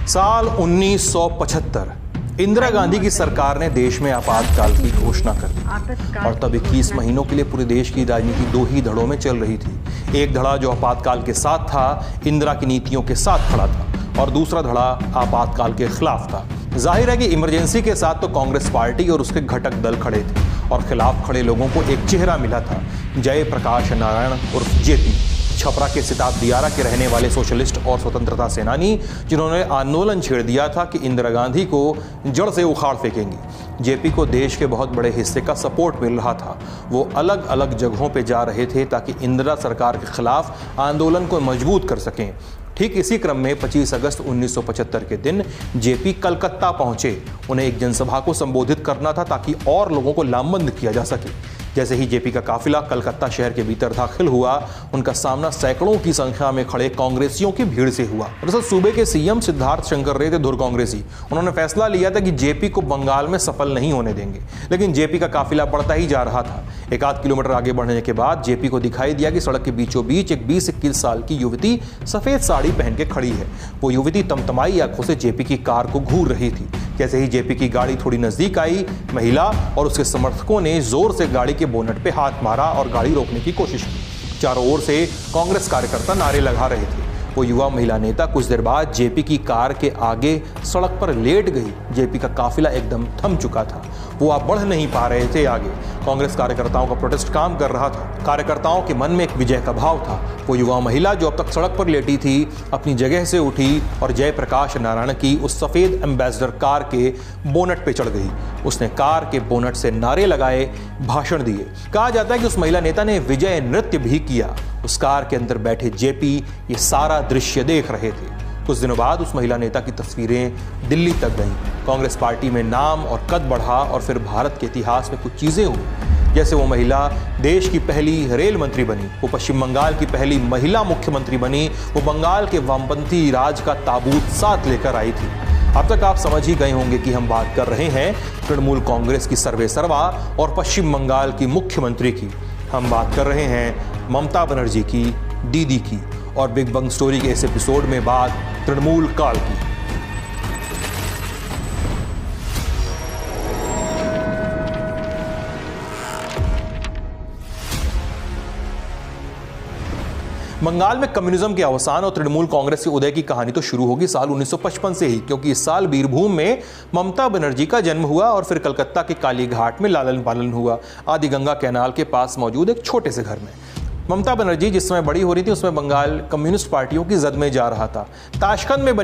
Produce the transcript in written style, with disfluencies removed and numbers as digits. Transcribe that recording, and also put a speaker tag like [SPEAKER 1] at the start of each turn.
[SPEAKER 1] साल 1975 इंदिरा गांधी की सरकार ने देश में आपातकाल की घोषणा कर दी और तब 21 महीनों के लिए पूरे देश की राजनीति दो ही धड़ों में चल रही थी। एक धड़ा जो आपातकाल के साथ था, इंदिरा की नीतियों के साथ खड़ा था, और दूसरा धड़ा आपातकाल के खिलाफ था। जाहिर है कि इमरजेंसी के साथ तो कांग्रेस पार्टी और उसके घटक दल खड़े थे और खिलाफ खड़े लोगों को एक चेहरा मिला था, जयप्रकाश नारायण उर्फ जेपी, छपरा के सिताब दियारा के रहने वाले सोशलिस्ट और स्वतंत्रता सेनानी, जिन्होंने आंदोलन छेड़ दिया था कि इंदिरा गांधी को जड़ से उखाड़ फेंकेंगी। जेपी को देश के बहुत बड़े हिस्से का सपोर्ट मिल रहा था। वो अलग अलग जगहों पे जा रहे थे ताकि इंदिरा सरकार के खिलाफ आंदोलन को मजबूत कर सकें। ठीक इसी क्रम में 25 अगस्त 1975 के दिन जेपी कलकत्ता पहुंचे। उन्हें एक जनसभा को संबोधित करना था ताकि और लोगों को लामबंद किया जा सके। जैसे ही जेपी का काफिला कलकत्ता शहर के भीतर दाखिल हुआ, उनका सामना सैकड़ों की संख्या में खड़े कांग्रेसियों की भीड़ से हुआ। दरअसल सूबे के सीएम सिद्धार्थ शंकर रे थे धुर कांग्रेसी। उन्होंने फैसला लिया था कि जेपी को बंगाल में सफल नहीं होने देंगे, लेकिन जेपी का काफिला बढ़ता ही जा रहा था। एक आध किलोमीटर आगे बढ़ने के बाद जेपी को दिखाई दिया कि सड़क के बीचों बीच एक 20-21 साल की युवती सफेद साड़ी पहन के खड़ी है। वो युवती तमतमाई आंखों से जेपी की कार को घूर रही थी। जैसे ही जेपी की गाड़ी थोड़ी नजदीक आई, महिला और उसके समर्थकों ने जोर से गाड़ी के बोनट पे हाथ मारा और गाड़ी रोकने की कोशिश की। चारों ओर से कांग्रेस कार्यकर्ता नारे लगा रहे थे। वो युवा महिला नेता कुछ देर बाद जेपी की कार के आगे सड़क पर लेट गई। जेपी का काफिला एकदम थम चुका था। वो आप बढ़ नहीं पा रहे थे आगे। कांग्रेस कार्यकर्ताओं का प्रोटेस्ट काम कर रहा था। कार्यकर्ताओं के मन में एक विजय का भाव था। वो युवा महिला जो अब तक सड़क पर लेटी थी, अपनी जगह से उठी और जयप्रकाश नारायण की उस सफेद एम्बेसडर कार के बोनट पे चढ़ गई। उसने कार के बोनट से नारे लगाए, भाषण दिए। कहा जाता है कि उस महिला नेता ने विजय नृत्य भी किया। उस कार के अंदर बैठे जेपी ये सारा दृश्य देख रहे थे। कुछ दिनों बाद उस महिला नेता की तस्वीरें दिल्ली तक गईं। कांग्रेस पार्टी में नाम और कद बढ़ा और फिर भारत के इतिहास में कुछ चीजें हुई। जैसे वो महिला देश की पहली रेल मंत्री बनी, वो पश्चिम बंगाल की पहली महिला मुख्यमंत्री बनी, वो बंगाल के वामपंथी राज का ताबूत साथ लेकर आई थी। अब तक आप समझ ही गए होंगे कि हम बात कर रहे हैं तृणमूल कांग्रेस की सर्वेसर्वा और पश्चिम बंगाल की मुख्यमंत्री की। हम बात कर रहे हैं ममता बनर्जी की, दीदी की। और बिग बंग स्टोरी के इस एपिसोड में बात तृणमूल काल की। बंगाल में कम्युनिज्म के अवसान और तृणमूल कांग्रेस के उदय की कहानी तो शुरू होगी साल 1955 से ही, क्योंकि इस साल बीरभूम में ममता बनर्जी का जन्म हुआ और फिर कलकत्ता के कालीघाट में लालन पालन हुआ, आदि गंगा कैनाल के पास मौजूद एक छोटे से घर में। ममता बनर्जी जिस समय बड़ी हो रही थी, उसमें बंगाल कम्युनिस्ट पार्टियों की जद में जा रहा था। ताशकंद में बनी